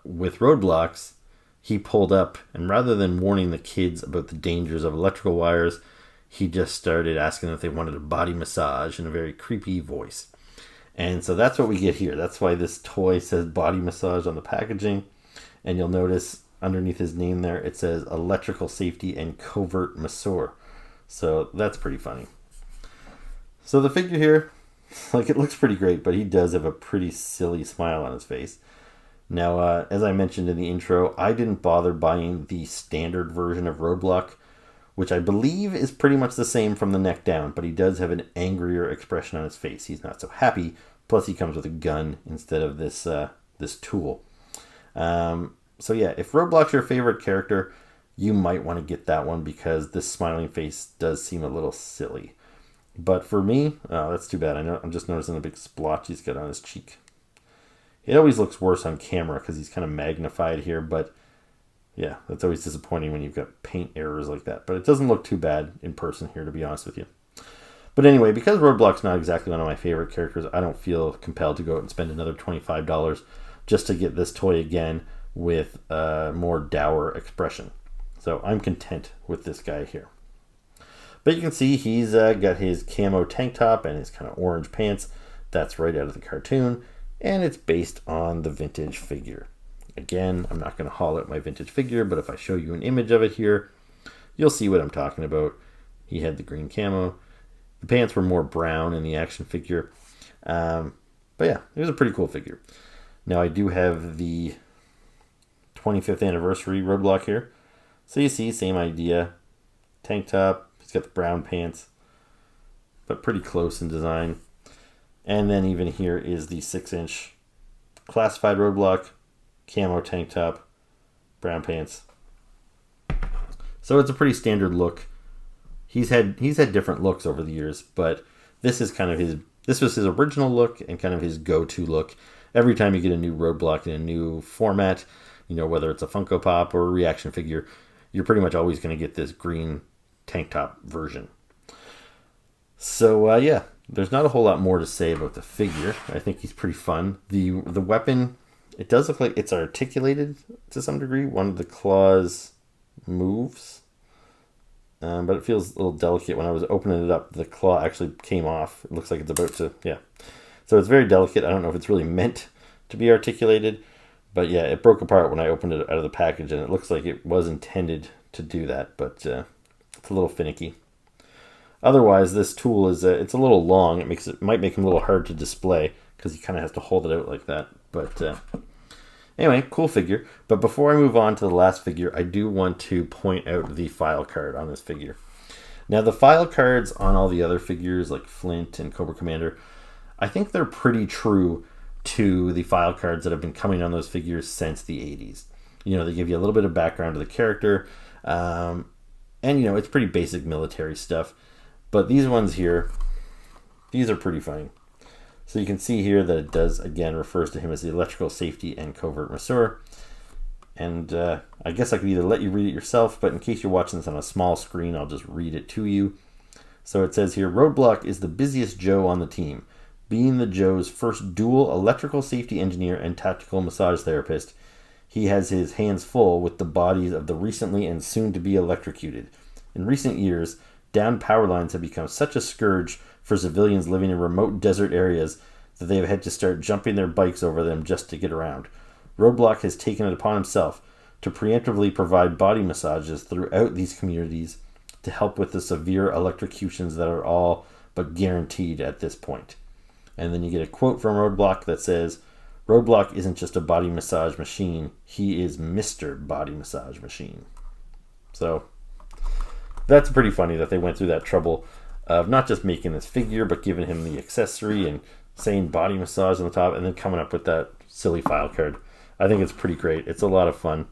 Speaker 1: with Roadblocks, he pulled up, and rather than warning the kids about the dangers of electrical wires, he just started asking if they wanted a body massage in a very creepy voice. And so that's what we get here. That's why this toy says body massage on the packaging. And you'll notice underneath his name there, it says electrical safety and covert masseur. So that's pretty funny. So the figure here, it looks pretty great, but he does have a pretty silly smile on his face. Now, as I mentioned in the intro, I didn't bother buying the standard version of Roadblock, which I believe is pretty much the same from the neck down, but he does have an angrier expression on his face. He's not so happy, plus he comes with a gun instead of this tool. So yeah, if Roadblock's your favorite character, you might want to get that one because this smiling face does seem a little silly. But for me, that's too bad. I'm just noticing a big splotch he's got on his cheek. It always looks worse on camera because he's kind of magnified here, but yeah, that's always disappointing when you've got paint errors like that. But it doesn't look too bad in person here, to be honest with you. But anyway, because Roadblock's not exactly one of my favorite characters, I don't feel compelled to go out and spend another $25 just to get this toy again with a more dour expression. So I'm content with this guy here. But you can see he's got his camo tank top and his kind of orange pants. That's right out of the cartoon. And it's based on the vintage figure. Again, I'm not going to haul out my vintage figure, but if I show you an image of it here, you'll see what I'm talking about. He had the green camo. The pants were more brown in the action figure. But yeah, it was a pretty cool figure. Now I do have the 25th anniversary Roadblock here. So you see, same idea. Tank top, he's got the brown pants, but pretty close in design. And then even here is the 6-inch classified Roadblock, camo tank top, brown pants. So it's a pretty standard look. He's had different looks over the years, but this was his original look and kind of his go-to look. Every time you get a new Roadblock in a new format, whether it's a Funko Pop or a ReAction figure, you're pretty much always going to get this green tank top version. So yeah, there's not a whole lot more to say about the figure. I think he's pretty fun. The weapon, it does look like it's articulated to some degree. One of the claws moves, but it feels a little delicate. When I was opening it up, the claw actually came off. It looks like it's about to, yeah. So it's very delicate. I don't know if it's really meant to be articulated, but yeah, it broke apart when I opened it out of the package, and it looks like it was intended to do that, but it's a little finicky. Otherwise, this tool is it's a little long. It might make him a little hard to display because he kind of has to hold it out like that. But Anyway, cool figure. But before I move on to the last figure, I do want to point out the file card on this figure. Now, the file cards on all the other figures, like Flint and Cobra Commander, I think they're pretty true to the file cards that have been coming on those figures since the 80s. You know, they give you a little bit of background to the character, and, you know, it's pretty basic military stuff. But these ones here, these are pretty funny. So you can see here that it does, again, refers to him as the electrical safety and covert masseur. And I guess I could either let you read it yourself, but in case you're watching this on a small screen, I'll just read it to you. So it says here, Roadblock is the busiest Joe on the team. Being the Joe's first dual electrical safety engineer and tactical massage therapist, he has his hands full with the bodies of the recently and soon to be electrocuted. In recent years, downed power lines have become such a scourge for civilians living in remote desert areas that they have had to start jumping their bikes over them just to get around. Roadblock has taken it upon himself to preemptively provide body massages throughout these communities to help with the severe electrocutions that are all but guaranteed at this point. And then you get a quote from Roadblock that says, Roadblock isn't just a body massage machine, he is Mr. Body Massage Machine. So that's pretty funny that they went through that trouble of not just making this figure, but giving him the accessory and saying body massage on the top, and then coming up with that silly file card. I think it's pretty great. It's a lot of fun.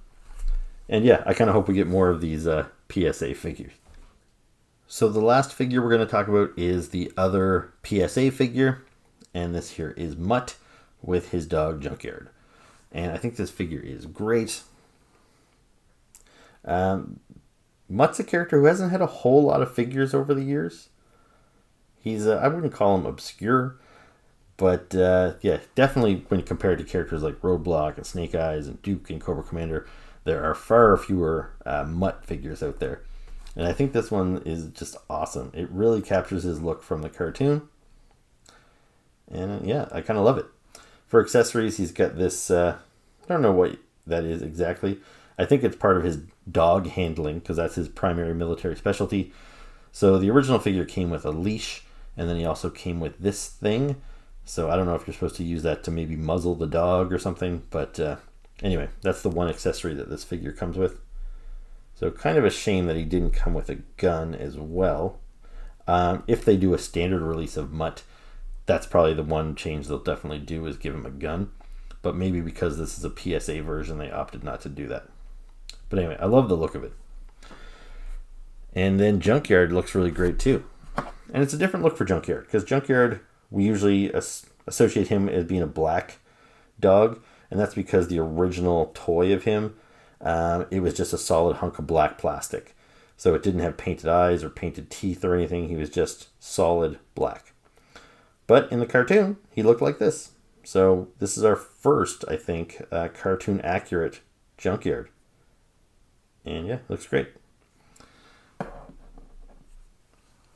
Speaker 1: And yeah, I kind of hope we get more of these PSA figures. So the last figure we're going to talk about is the other PSA figure. And this here is Mutt with his dog Junkyard. And I think this figure is great. Mutt's a character who hasn't had a whole lot of figures over the years. He's, I wouldn't call him obscure, but yeah, definitely when compared to characters like Roadblock and Snake Eyes and Duke and Cobra Commander, there are far fewer Mutt figures out there. And I think this one is just awesome. It really captures his look from the cartoon. And yeah, I kind of love it. For accessories, he's got this, I don't know what that is exactly. I think it's part of his dog handling, because that's his primary military specialty. So the original figure came with a leash, and then he also came with this thing. So I don't know if you're supposed to use that to maybe muzzle the dog or something, but anyway, that's the one accessory that this figure comes with. So kind of a shame that he didn't come with a gun as well. If they do a standard release of Mutt, that's probably the one change they'll definitely do, is give him a gun. But maybe because this is a PSA version, they opted not to do that. But anyway, I love the look of it. And then Junkyard looks really great too. And it's a different look for Junkyard, because Junkyard, we usually associate him as being a black dog. And that's because the original toy of him, it was just a solid hunk of black plastic. So it didn't have painted eyes or painted teeth or anything. He was just solid black. But in the cartoon, he looked like this. So this is our first, I think, cartoon accurate Junkyard. And yeah, looks great.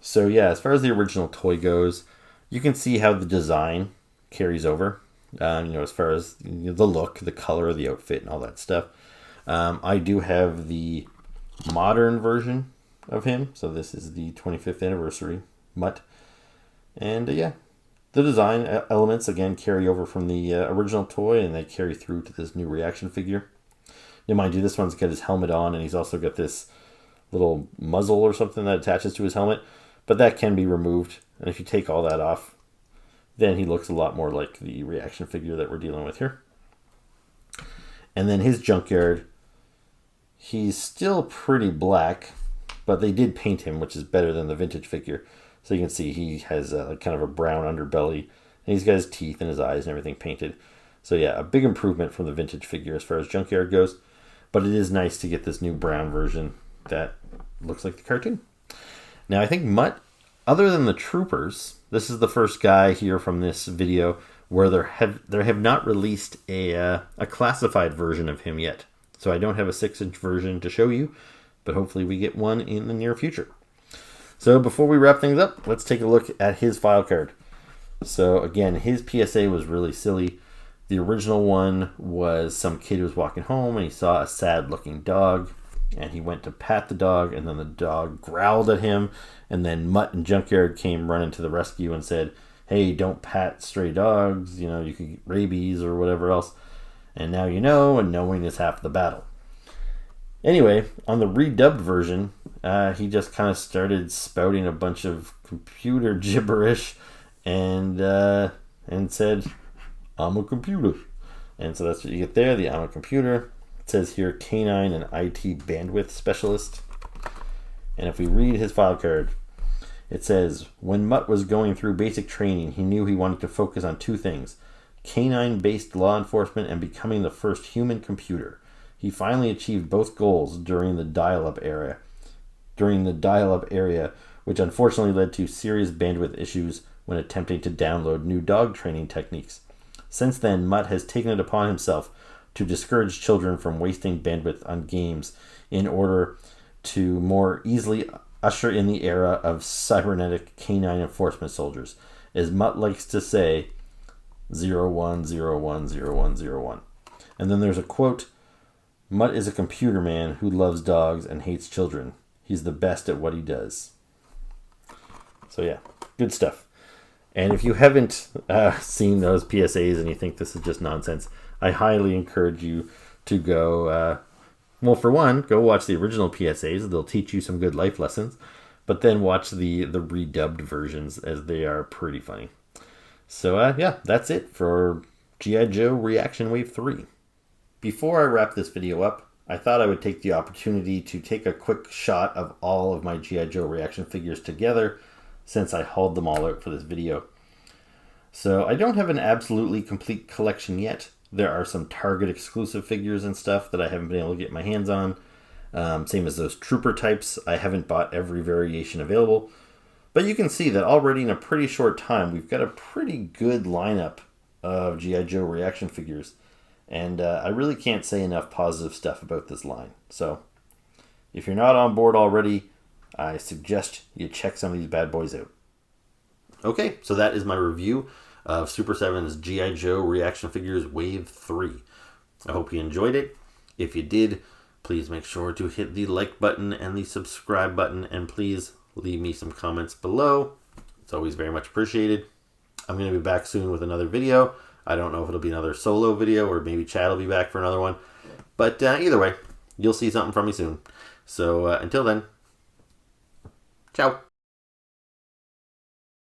Speaker 1: So yeah, as far as the original toy goes, you can see how the design carries over. As far as the look, the color of the outfit and all that stuff. I do have the modern version of him. So this is the 25th anniversary Mutt. And yeah, the design elements, again, carry over from the original toy, and they carry through to this new ReAction figure. Now, mind you, this one's got his helmet on, and he's also got this little muzzle or something that attaches to his helmet. But that can be removed. And if you take all that off, then he looks a lot more like the ReAction figure that we're dealing with here. And then his Junkyard, he's still pretty black, but they did paint him, which is better than the vintage figure. So you can see he has kind of a brown underbelly, and he's got his teeth and his eyes and everything painted. So yeah, a big improvement from the vintage figure as far as Junkyard goes. But it is nice to get this new brown version that looks like the cartoon. Now I think Mutt, other than the Troopers, this is the first guy here from this video where they have not released a classified version of him yet. So I don't have a 6-inch version to show you, but hopefully we get one in the near future. So before we wrap things up, let's take a look at his file card. So again, his PSA was really silly. The original one was some kid who was walking home and he saw a sad looking dog, and he went to pat the dog, and then the dog growled at him, and then Mutt and Junkyard came running to the rescue and said, hey, don't pat stray dogs, you could get rabies or whatever else. And now you know, and knowing is half the battle. Anyway, on the redubbed version, he just kind of started spouting a bunch of computer gibberish and said, "I'm a computer." And so that's what you get there, the I'm a computer. It says here, Canine and IT bandwidth specialist. And if we read his file card, it says, when Mutt was going through basic training, he knew he wanted to focus on two things: canine-based law enforcement and becoming the first human computer. He finally achieved both goals during the dial-up era, which unfortunately led to serious bandwidth issues when attempting to download new dog training techniques. Since then, Mutt has taken it upon himself to discourage children from wasting bandwidth on games in order to more easily usher in the era of cybernetic canine enforcement soldiers. As Mutt likes to say, 01010101. And then there's a quote, "Mutt is a computer man who loves dogs and hates children. He's the best at what he does." So yeah, good stuff. And if you haven't seen those PSAs and you think this is just nonsense, I highly encourage you to go, well, for one, go watch the original PSAs. They'll teach you some good life lessons. But then watch the redubbed versions, as they are pretty funny. So yeah, that's it for G.I. Joe Reaction Wave 3. Before I wrap this video up, I thought I would take the opportunity to take a quick shot of all of my G.I. Joe reaction figures together, since I hauled them all out for this video. So I don't have an absolutely complete collection yet. There are some Target exclusive figures and stuff that I haven't been able to get my hands on. Same as those Trooper types. I haven't bought every variation available. But you can see that already in a pretty short time, we've got a pretty good lineup of G.I. Joe reaction figures. And I really can't say enough positive stuff about this line. So if you're not on board already, I suggest you check some of these bad boys out. Okay, so that is my review of Super 7's G.I. Joe Reaction Figures Wave 3. I hope you enjoyed it. If you did, please make sure to hit the like button and the subscribe button, and please leave me some comments below. It's always very much appreciated. I'm going to be back soon with another video. I don't know if it'll be another solo video or maybe Chad will be back for another one. But either way, you'll see something from me soon. So until then, ciao.